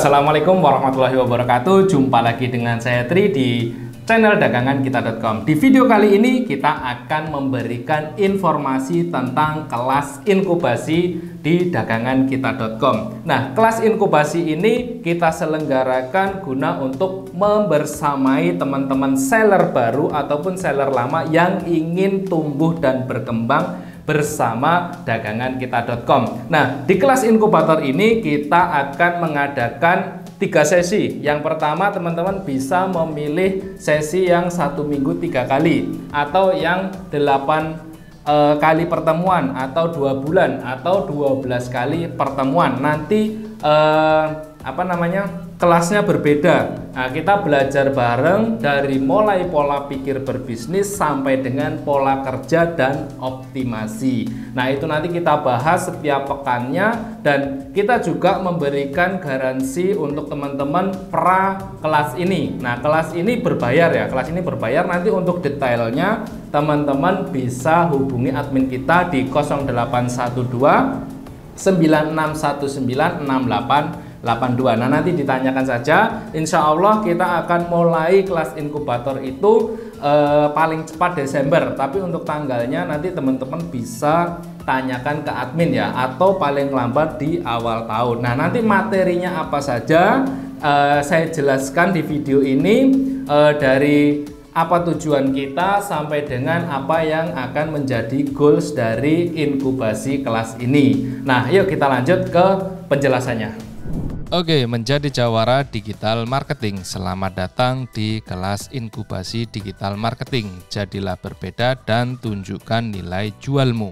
assalamualaikum warahmatullahi wabarakatuh. Jumpa lagi dengan saya Tri di channel dagangankita.com. Di video kali ini kita akan memberikan informasi tentang kelas inkubasi di dagangankita.com. Nah, kelas inkubasi ini kita selenggarakan guna untuk membersamai teman-teman seller baru ataupun seller lama yang ingin tumbuh dan berkembang bersama dagangankita.com. Nah, di kelas inkubator ini kita akan mengadakan 3 sesi. Yang pertama, teman-teman bisa memilih sesi yang 1 minggu 3 kali atau yang 8 kali pertemuan atau 2 bulan atau 12 kali pertemuan. Nanti kelasnya berbeda. Nah, kita belajar bareng dari mulai pola pikir berbisnis sampai dengan pola kerja dan optimasi. Nah, itu nanti kita bahas setiap pekannya, dan kita juga memberikan garansi untuk teman-teman pra kelas ini. Nah, kelas ini berbayar ya. Kelas ini berbayar. Nanti untuk detailnya teman-teman bisa hubungi admin kita di 0812 9619 6882. Nah, nanti ditanyakan saja. Insya Allah kita akan mulai kelas inkubator itu paling cepat Desember. Tapi untuk tanggalnya nanti teman-teman bisa tanyakan ke admin ya, atau paling lambat di awal tahun. Nah, nanti materinya apa saja saya jelaskan di video ini, dari apa tujuan kita sampai dengan apa yang akan menjadi goals dari inkubasi kelas ini. Nah, yuk kita lanjut ke penjelasannya. Oke, menjadi jawara digital marketing. Selamat datang di kelas inkubasi digital marketing. Jadilah berbeda dan tunjukkan nilai jualmu.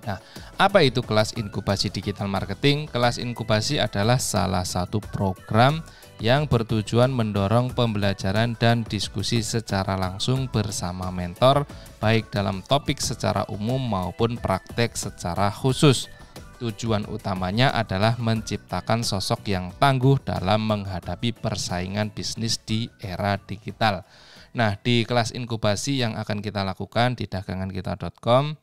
Nah, apa itu kelas inkubasi digital marketing? Kelas inkubasi adalah salah satu program yang bertujuan mendorong pembelajaran dan diskusi secara langsung bersama mentor, baik dalam topik secara umum maupun praktek secara khusus. Tujuan utamanya adalah menciptakan sosok yang tangguh dalam menghadapi persaingan bisnis di era digital. Nah, di kelas inkubasi yang akan kita lakukan di dagangankita.com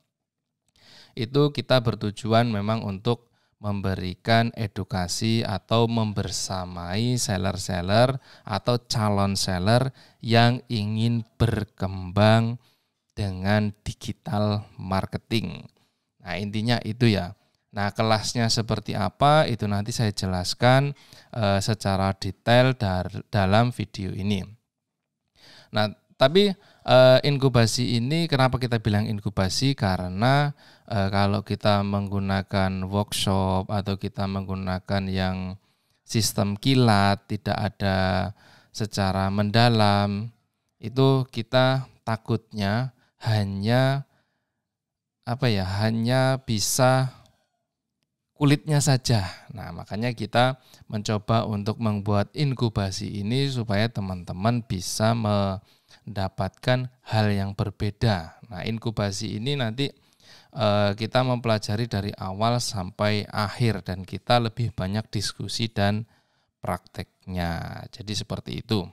itu kita bertujuan memang untuk memberikan edukasi atau membersamai seller-seller atau calon seller yang ingin berkembang dengan digital marketing. Nah, intinya itu ya. Nah, kelasnya seperti apa itu nanti saya jelaskan secara detail dalam video ini. Nah, tapi inkubasi ini kenapa kita bilang inkubasi? Karena kalau kita menggunakan workshop atau kita menggunakan yang sistem kilat, tidak ada secara mendalam, itu kita takutnya hanya bisa kulitnya saja. Nah, makanya kita mencoba untuk membuat inkubasi ini supaya teman-teman bisa mendapatkan hal yang berbeda. Nah, inkubasi ini nanti kita mempelajari dari awal sampai akhir, dan kita lebih banyak diskusi dan prakteknya. Jadi seperti itu.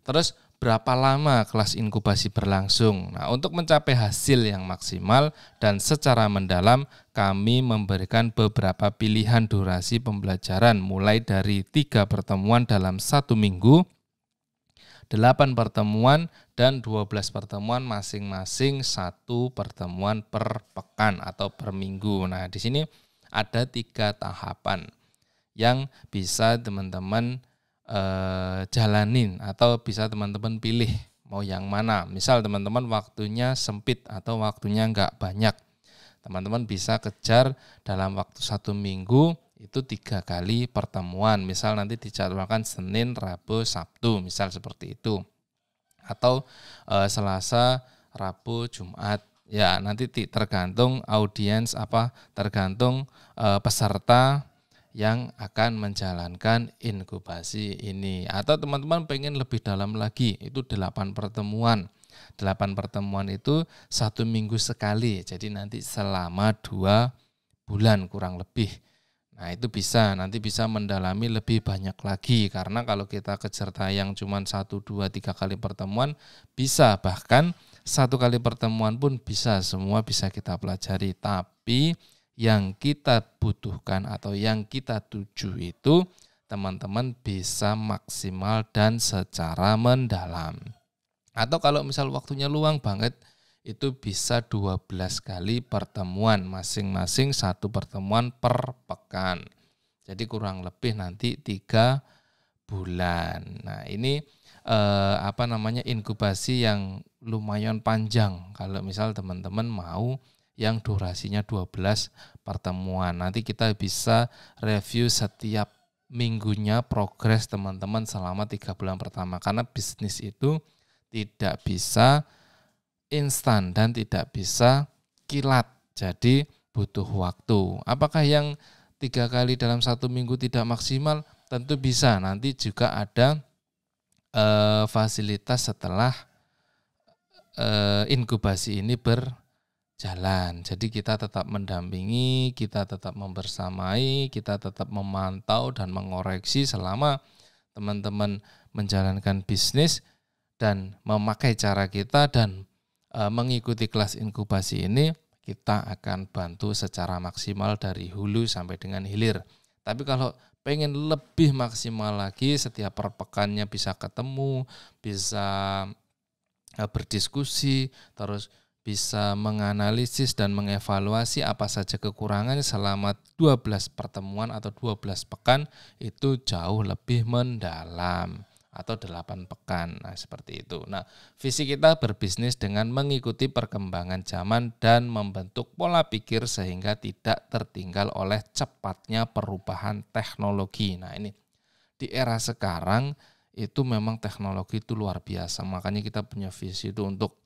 Terus berapa lama kelas inkubasi berlangsung? Nah, untuk mencapai hasil yang maksimal dan secara mendalam, kami memberikan beberapa pilihan durasi pembelajaran, mulai dari 3 pertemuan dalam 1 minggu, 8 pertemuan, dan 12 pertemuan, masing-masing 1 pertemuan per pekan atau per minggu. Nah, di sini ada 3 tahapan yang bisa teman-teman jalanin atau bisa teman-teman pilih mau yang mana. Misal teman-teman waktunya sempit atau waktunya nggak banyak, teman-teman bisa kejar dalam waktu 1 minggu itu 3 kali pertemuan. Misal nanti dijadwalkan Senin, Rabu, Sabtu, misal seperti itu, atau Selasa, Rabu, Jumat. Ya, nanti tergantung audiens tergantung peserta yang akan menjalankan inkubasi ini. Atau teman-teman pengen lebih dalam lagi, itu 8 pertemuan. 8 pertemuan itu 1 minggu sekali, jadi nanti selama 2 bulan kurang lebih. Nah, itu nanti bisa mendalami lebih banyak lagi, karena kalau kita kejar tayang cuma 1, 2, 3 kali pertemuan, bisa bahkan 1 kali pertemuan pun bisa, semua bisa kita pelajari. Tapi yang kita butuhkan atau yang kita tuju itu, teman-teman bisa maksimal dan secara mendalam. Atau kalau misal waktunya luang banget, itu bisa 12 kali pertemuan, masing-masing 1 pertemuan per pekan. Jadi kurang lebih nanti 3 bulan. Nah ini inkubasi yang lumayan panjang. Kalau misal teman-teman mau yang durasinya 12 pertemuan, nanti kita bisa review setiap minggunya progres teman-teman selama 3 bulan pertama. Karena bisnis itu tidak bisa instan dan tidak bisa kilat, jadi butuh waktu. Apakah yang 3 kali dalam 1 minggu tidak maksimal? Tentu bisa, nanti juga ada fasilitas setelah inkubasi ini berjalan. Jadi kita tetap mendampingi, kita tetap membersamai, kita tetap memantau dan mengoreksi selama teman-teman menjalankan bisnis dan memakai cara kita dan mengikuti kelas inkubasi ini, kita akan bantu secara maksimal dari hulu sampai dengan hilir. Tapi kalau pengen lebih maksimal lagi, setiap per pekannya bisa ketemu, bisa berdiskusi, terus bisa menganalisis dan mengevaluasi apa saja kekurangannya selama 12 pertemuan atau 12 pekan, itu jauh lebih mendalam. Atau 8 pekan, nah seperti itu. Nah, visi kita berbisnis dengan mengikuti perkembangan zaman dan membentuk pola pikir sehingga tidak tertinggal oleh cepatnya perubahan teknologi. Nah ini, di era sekarang itu memang teknologi itu luar biasa, makanya kita punya visi itu untuk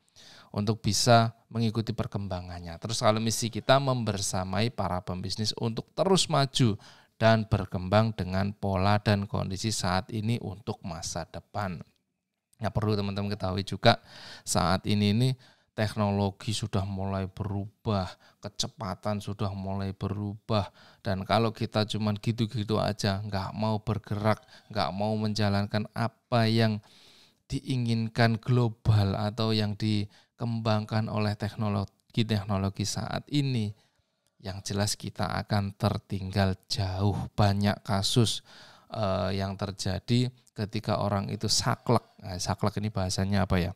bisa mengikuti perkembangannya. Terus kalau misi kita membersamai para pembisnis untuk terus maju dan berkembang dengan pola dan kondisi saat ini untuk masa depan. Nah, perlu teman-teman ketahui juga saat ini teknologi sudah mulai berubah, kecepatan sudah mulai berubah, dan kalau kita cuma gitu-gitu aja, nggak mau bergerak, nggak mau menjalankan apa yang diinginkan global atau yang dikembangkan oleh teknologi saat ini, yang jelas kita akan tertinggal jauh. Banyak kasus yang terjadi ketika orang itu saklek. Nah, saklek ini bahasanya apa ya?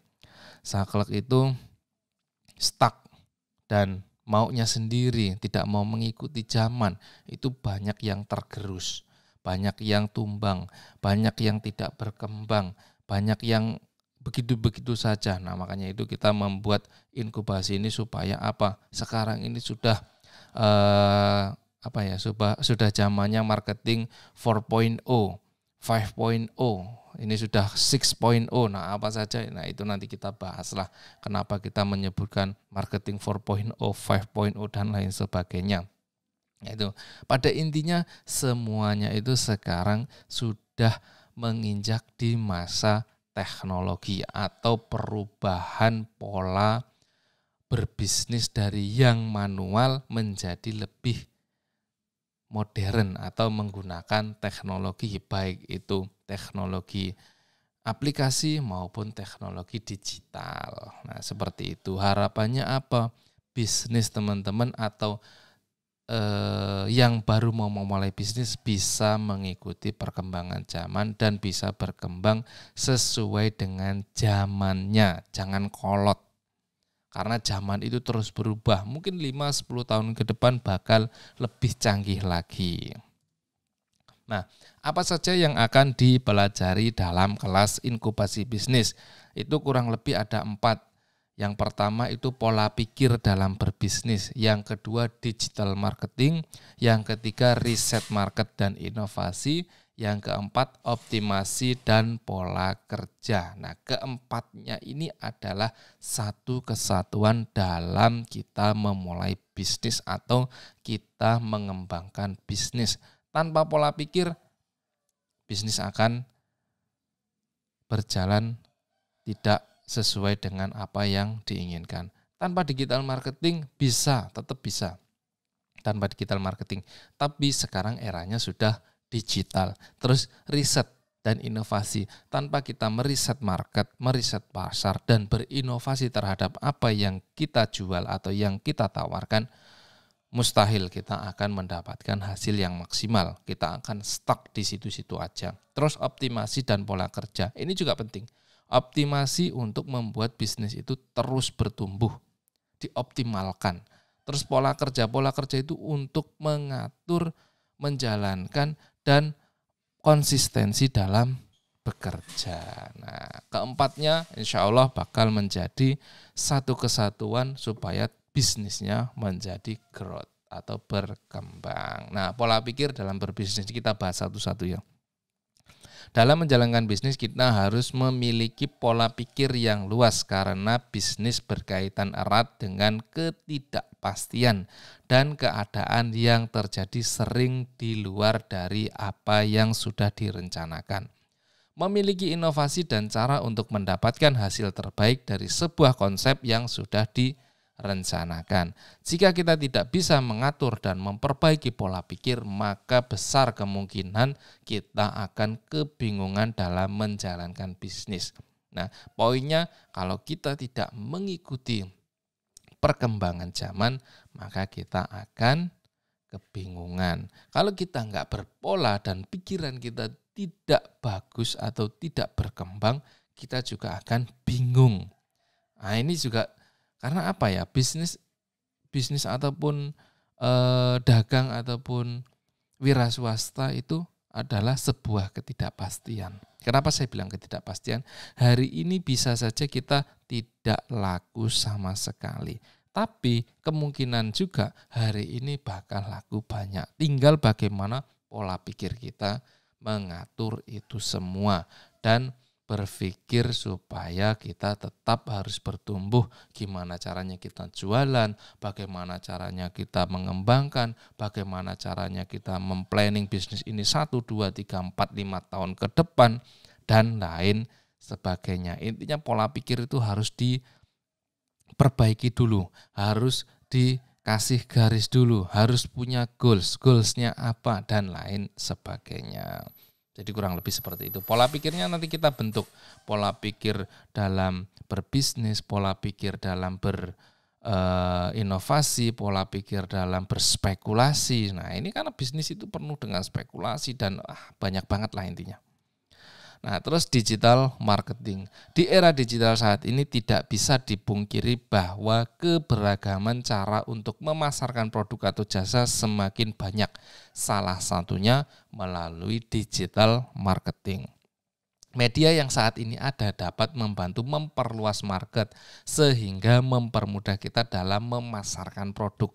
Saklek itu stuck dan maunya sendiri, tidak mau mengikuti zaman. Itu banyak yang tergerus, banyak yang tumbang, banyak yang tidak berkembang, banyak yang begitu-begitu saja. Nah, makanya itu kita membuat inkubasi ini supaya apa? Sekarang ini sudah sudah zamannya marketing 4.0, 5.0, ini sudah 6.0. Nah, apa saja? Nah, itu nanti kita bahaslah kenapa kita menyebutkan marketing 4.0, 5.0 dan lain sebagainya. Itu pada intinya semuanya itu sekarang sudah menginjak di masa teknologi atau perubahan pola berbisnis dari yang manual menjadi lebih modern atau menggunakan teknologi, baik itu teknologi aplikasi maupun teknologi digital. Nah, seperti itu. Harapannya apa? Bisnis teman-teman atau yang baru mau memulai bisnis bisa mengikuti perkembangan zaman dan bisa berkembang sesuai dengan zamannya. Jangan kolot. Karena zaman itu terus berubah, mungkin 5-10 tahun ke depan bakal lebih canggih lagi. Nah, apa saja yang akan dipelajari dalam kelas inkubasi bisnis? Itu kurang lebih ada 4. Yang pertama itu pola pikir dalam berbisnis, yang kedua digital marketing, yang ketiga riset market dan inovasi, yang keempat optimasi dan pola kerja. Nah, keempatnya ini adalah satu kesatuan dalam kita memulai bisnis atau kita mengembangkan bisnis. Tanpa pola pikir, bisnis akan berjalan tidak sesuai dengan apa yang diinginkan. Tanpa digital marketing tetap bisa. Tanpa digital marketing, tapi sekarang eranya sudah digital. Terus riset dan inovasi. Tanpa kita meriset market, meriset pasar, dan berinovasi terhadap apa yang kita jual atau yang kita tawarkan, mustahil kita akan mendapatkan hasil yang maksimal. Kita akan stuck di situ-situ aja. Terus optimasi dan pola kerja. Ini juga penting. Optimasi untuk membuat bisnis itu terus bertumbuh, dioptimalkan. Terus pola kerja itu untuk mengatur, menjalankan, dan konsistensi dalam bekerja. Nah, keempatnya insya Allah bakal menjadi satu kesatuan supaya bisnisnya menjadi growth atau berkembang. Nah, pola pikir dalam berbisnis kita bahas satu-satu ya. Dalam menjalankan bisnis kita harus memiliki pola pikir yang luas karena bisnis berkaitan erat dengan ketidakpastian dan keadaan yang terjadi sering di luar dari apa yang sudah direncanakan. Memiliki inovasi dan cara untuk mendapatkan hasil terbaik dari sebuah konsep yang sudah direncanakan. Jika kita tidak bisa mengatur dan memperbaiki pola pikir, maka besar kemungkinan kita akan kebingungan dalam menjalankan bisnis. Nah, poinnya kalau kita tidak mengikuti perkembangan zaman, maka kita akan kebingungan. Kalau kita nggak berpola dan pikiran kita tidak bagus atau tidak berkembang, kita juga akan bingung. Nah, ini juga karena apa ya? Bisnis ataupun dagang ataupun wira swasta itu adalah sebuah ketidakpastian. Kenapa saya bilang ketidakpastian? Hari ini bisa saja kita tidak laku sama sekali. Tapi kemungkinan juga hari ini bakal laku banyak. Tinggal bagaimana pola pikir kita mengatur itu semua dan berpikir supaya kita tetap harus bertumbuh. Gimana caranya kita jualan, bagaimana caranya kita mengembangkan, bagaimana caranya kita memplanning bisnis ini 1, 2, 3, 4, 5 tahun ke depan dan lain sebagainya. Intinya pola pikir itu harus diperbaiki dulu, harus dikasih garis dulu, harus punya goalsnya apa dan lain sebagainya. Jadi kurang lebih seperti itu. Pola pikirnya nanti kita bentuk. Pola pikir dalam berbisnis, pola pikir dalam berinovasi, pola pikir dalam berspekulasi. Nah, ini karena bisnis itu penuh dengan spekulasi dan banyak banget lah intinya. Nah, terus digital marketing. Di era digital saat ini tidak bisa dipungkiri bahwa keberagaman cara untuk memasarkan produk atau jasa semakin banyak. Salah satunya melalui digital marketing. Media yang saat ini ada dapat membantu memperluas market sehingga mempermudah kita dalam memasarkan produk.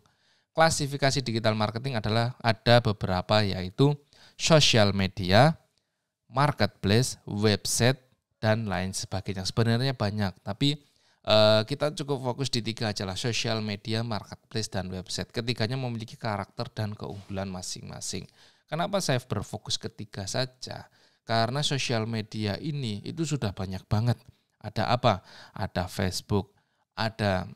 Klasifikasi digital marketing adalah ada beberapa, yaitu social media, marketplace, website, dan lain sebagainya. Sebenarnya banyak, tapi kita cukup fokus di 3 aja lah, social media, marketplace, dan website. Ketiganya memiliki karakter dan keunggulan masing-masing. Kenapa saya berfokus ketiga saja? Karena social media ini itu sudah banyak banget. Ada apa? Ada Facebook, ada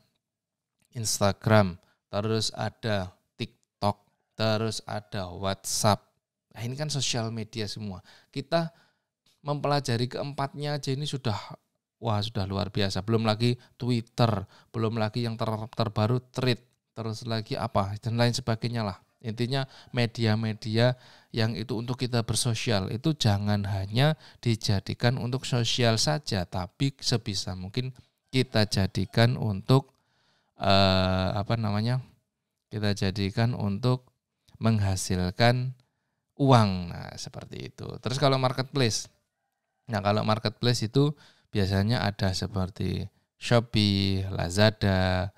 Instagram, terus ada TikTok, terus ada WhatsApp. Nah, ini kan sosial media semua. Kita mempelajari keempatnya aja ini sudah luar biasa. Belum lagi Twitter, belum lagi yang terbaru Thread, terus lagi apa dan lain sebagainya lah. Intinya media-media yang itu untuk kita bersosial itu jangan hanya dijadikan untuk sosial saja, tapi sebisa mungkin kita jadikan untuk kita jadikan untuk menghasilkan uang. Nah, seperti itu. Terus kalau marketplace. Nah, kalau marketplace itu biasanya ada seperti Shopee, Lazada,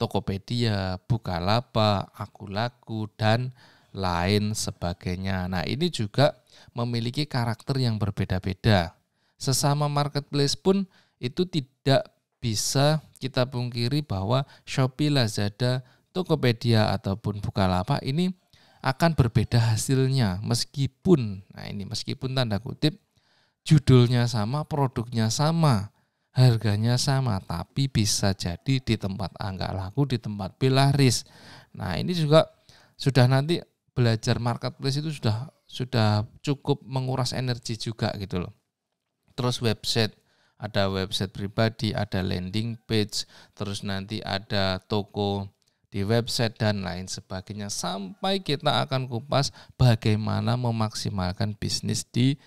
Tokopedia, Bukalapak, Akulaku, dan lain sebagainya. Nah, ini juga memiliki karakter yang berbeda-beda. Sesama marketplace pun itu tidak bisa kita pungkiri bahwa Shopee, Lazada, Tokopedia, ataupun Bukalapak ini akan berbeda hasilnya meskipun tanda kutip judulnya sama, produknya sama, harganya sama, tapi bisa jadi di tempat A nggak laku, di tempat B laris. Nah, ini juga sudah nanti belajar marketplace itu sudah cukup menguras energi juga gitu loh. Terus website, ada website pribadi, ada landing page, terus nanti ada toko di website dan lain sebagainya, sampai kita akan kupas bagaimana memaksimalkan bisnis di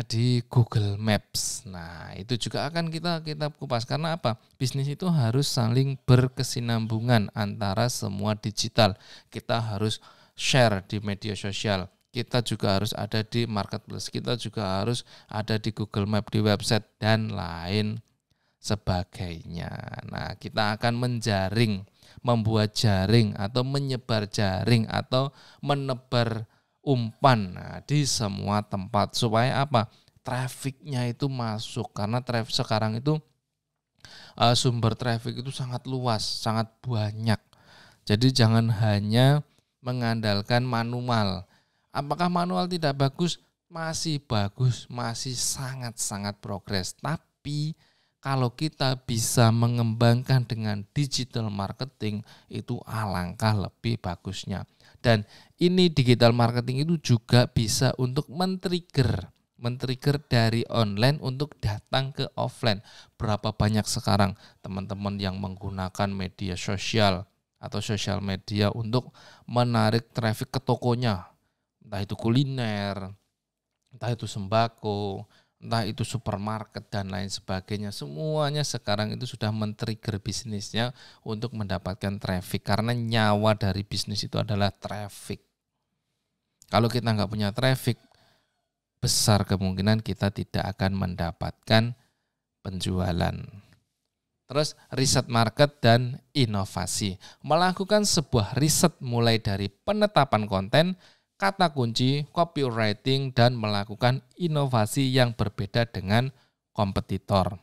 di Google Maps. Nah, itu juga akan kita kupas karena apa? Bisnis itu harus saling berkesinambungan antara semua digital. Kita harus share di media sosial. Kita juga harus ada di marketplace. Kita juga harus ada di Google Maps, di website dan lain sebagainya. Nah, kita akan membuat jaring atau menyebar jaring atau menebar umpan di semua tempat supaya apa? Trafficnya itu masuk karena traffic sekarang itu sumber traffic itu sangat luas, sangat banyak. Jadi jangan hanya mengandalkan manual. Apakah manual tidak bagus? Masih bagus, masih sangat-sangat progres. Tapi kalau kita bisa mengembangkan dengan digital marketing itu alangkah lebih bagusnya. Dan ini digital marketing itu juga bisa untuk men-trigger dari online untuk datang ke offline. Berapa banyak sekarang teman-teman yang menggunakan media sosial atau sosial media untuk menarik traffic ke tokonya. Entah itu kuliner, entah itu sembako, entah itu supermarket dan lain sebagainya. Semuanya sekarang itu sudah men-trigger bisnisnya untuk mendapatkan traffic. Karena nyawa dari bisnis itu adalah traffic. Kalau kita nggak punya traffic, besar kemungkinan kita tidak akan mendapatkan penjualan. Terus riset market dan inovasi. Melakukan sebuah riset mulai dari penetapan konten, kata kunci, copywriting, dan melakukan inovasi yang berbeda dengan kompetitor.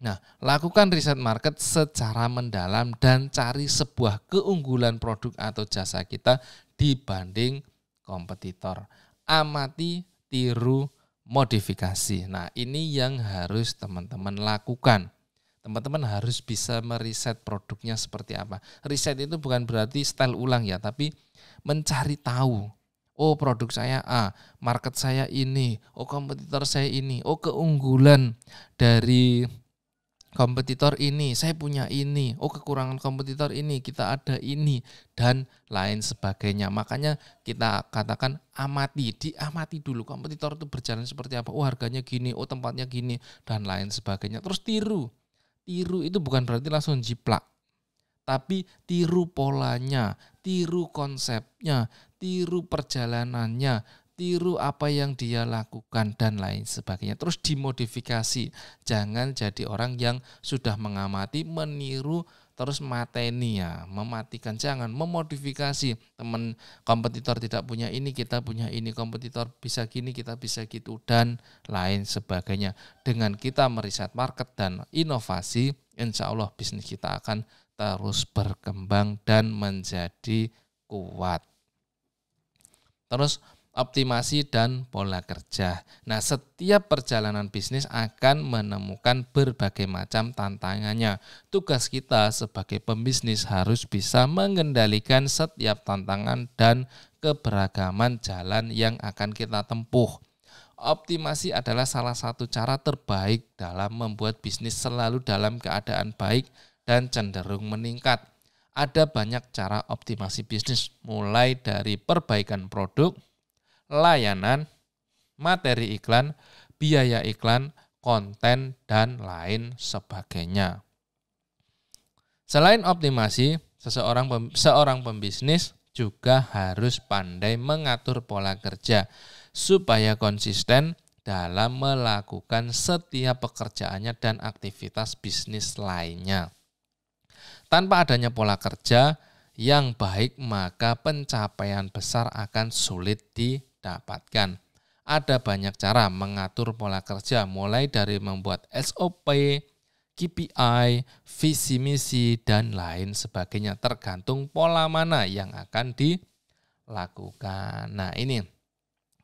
Nah, lakukan riset market secara mendalam dan cari sebuah keunggulan produk atau jasa kita dibanding kompetitor. Amati, tiru, modifikasi. Nah, ini yang harus teman-teman lakukan. Teman-teman harus bisa meriset produknya seperti apa. Riset itu bukan berarti style ulang ya, tapi mencari tahu. Oh, produk saya A, market saya ini, oh kompetitor saya ini, oh keunggulan dari kompetitor ini, saya punya ini, oh kekurangan kompetitor ini, kita ada ini, dan lain sebagainya. Makanya kita katakan diamati dulu kompetitor itu berjalan seperti apa, oh harganya gini, oh tempatnya gini, dan lain sebagainya. Terus tiru itu bukan berarti langsung jiplak, tapi tiru polanya, tiru konsepnya, tiru perjalanannya, tiru apa yang dia lakukan dan lain sebagainya. Terus dimodifikasi. Jangan jadi orang yang sudah mengamati, meniru, terus mateni ya, mematikan. Jangan memodifikasi. Teman kompetitor tidak punya ini, kita punya ini. Kompetitor bisa gini, kita bisa gitu dan lain sebagainya. Dengan kita meriset market dan inovasi, insya Allah bisnis kita akan terus berkembang dan menjadi kuat. Terus optimasi dan pola kerja. Nah, setiap perjalanan bisnis akan menemukan berbagai macam tantangannya. Tugas kita sebagai pembisnis harus bisa mengendalikan setiap tantangan dan keberagaman jalan yang akan kita tempuh. Optimasi adalah salah satu cara terbaik dalam membuat bisnis selalu dalam keadaan baik dan cenderung meningkat. Ada banyak cara optimasi bisnis, mulai dari perbaikan produk, layanan, materi iklan, biaya iklan, konten, dan lain sebagainya. Selain optimasi, seorang pembisnis juga harus pandai mengatur pola kerja supaya konsisten dalam melakukan setiap pekerjaannya dan aktivitas bisnis lainnya. Tanpa adanya pola kerja yang baik, maka pencapaian besar akan sulit didapatkan. Ada banyak cara mengatur pola kerja, mulai dari membuat SOP, KPI, visi misi, dan lain sebagainya, tergantung pola mana yang akan dilakukan. Nah, ini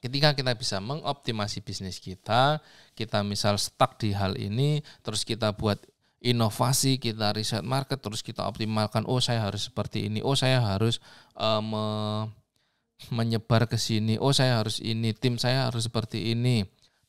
ketika kita bisa mengoptimasi bisnis kita misal stuck di hal ini, terus kita buat inovasi, kita riset market, terus kita optimalkan, oh saya harus seperti ini, oh saya harus menyebar ke sini, oh saya harus ini, tim saya harus seperti ini,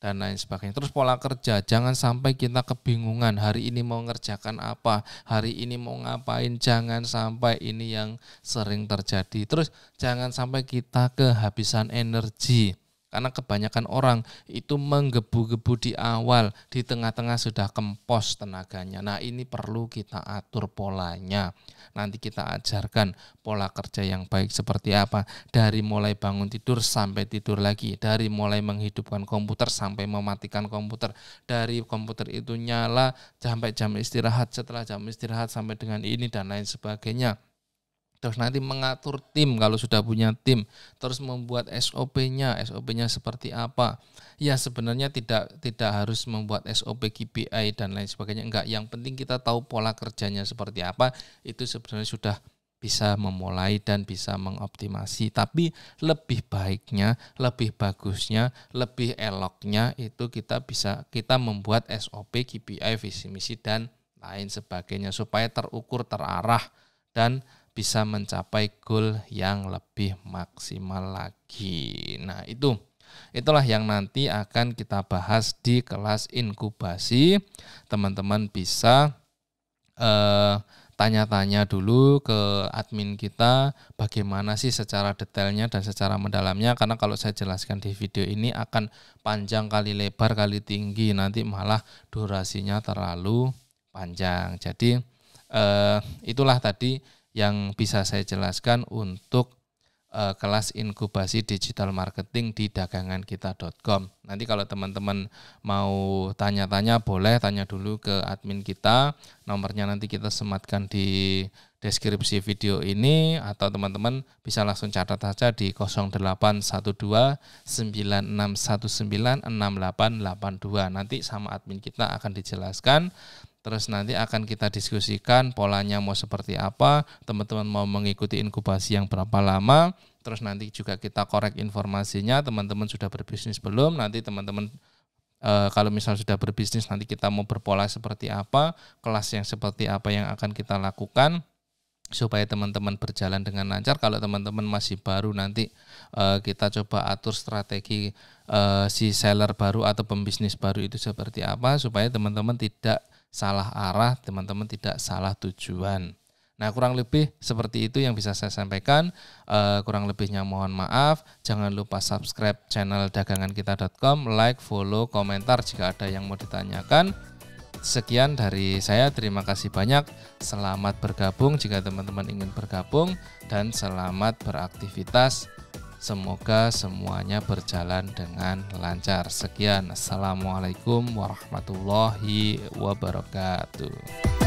dan lain sebagainya. Terus pola kerja, jangan sampai kita kebingungan hari ini mau ngerjakan apa, hari ini mau ngapain, jangan sampai ini yang sering terjadi. Terus jangan sampai kita kehabisan energi. Karena kebanyakan orang itu menggebu-gebu di awal, di tengah-tengah sudah kempos tenaganya. Nah, ini perlu kita atur polanya. Nanti kita ajarkan pola kerja yang baik seperti apa. Dari mulai bangun tidur sampai tidur lagi. Dari mulai menghidupkan komputer sampai mematikan komputer. Dari komputer itu nyala sampai jam istirahat, setelah jam istirahat sampai dengan ini dan lain sebagainya. Terus nanti mengatur tim kalau sudah punya tim, terus membuat SOP-nya seperti apa. Ya sebenarnya tidak harus membuat SOP KPI dan lain sebagainya, enggak. Yang penting kita tahu pola kerjanya seperti apa, itu sebenarnya sudah bisa memulai dan bisa mengoptimasi. Tapi lebih baiknya, lebih bagusnya, lebih eloknya itu kita membuat SOP, KPI, visi misi dan lain sebagainya supaya terukur, terarah dan bisa mencapai goal yang lebih maksimal lagi. Nah, itulah yang nanti akan kita bahas di kelas inkubasi. Teman-teman bisa tanya-tanya dulu ke admin kita bagaimana sih secara detailnya dan secara mendalamnya, karena kalau saya jelaskan di video ini akan panjang kali lebar kali tinggi, nanti malah durasinya terlalu panjang. Jadi itulah tadi yang bisa saya jelaskan untuk kelas inkubasi digital marketing di dagangankita.com. Nanti kalau teman-teman mau tanya-tanya boleh tanya dulu ke admin kita. Nomornya nanti kita sematkan di deskripsi video ini, atau teman-teman bisa langsung catat saja di 0812 9619 6882. Nanti sama admin kita akan dijelaskan. Terus nanti akan kita diskusikan polanya mau seperti apa, teman-teman mau mengikuti inkubasi yang berapa lama, terus nanti juga kita korek informasinya, teman-teman sudah berbisnis belum, nanti teman-teman kalau misal sudah berbisnis nanti kita mau berpola seperti apa, kelas yang seperti apa yang akan kita lakukan, supaya teman-teman berjalan dengan lancar. Kalau teman-teman masih baru nanti kita coba atur strategi si seller baru atau pembisnis baru itu seperti apa, supaya teman-teman tidak salah arah, teman-teman tidak salah tujuan. Nah, kurang lebih seperti itu yang bisa saya sampaikan. Kurang lebihnya mohon maaf. Jangan lupa subscribe channel dagangankita.com, like, follow, komentar jika ada yang mau ditanyakan. Sekian dari saya, terima kasih banyak. Selamat bergabung jika teman-teman ingin bergabung, dan selamat beraktivitas. Semoga semuanya berjalan dengan lancar. Sekian, assalamualaikum warahmatullahi wabarakatuh.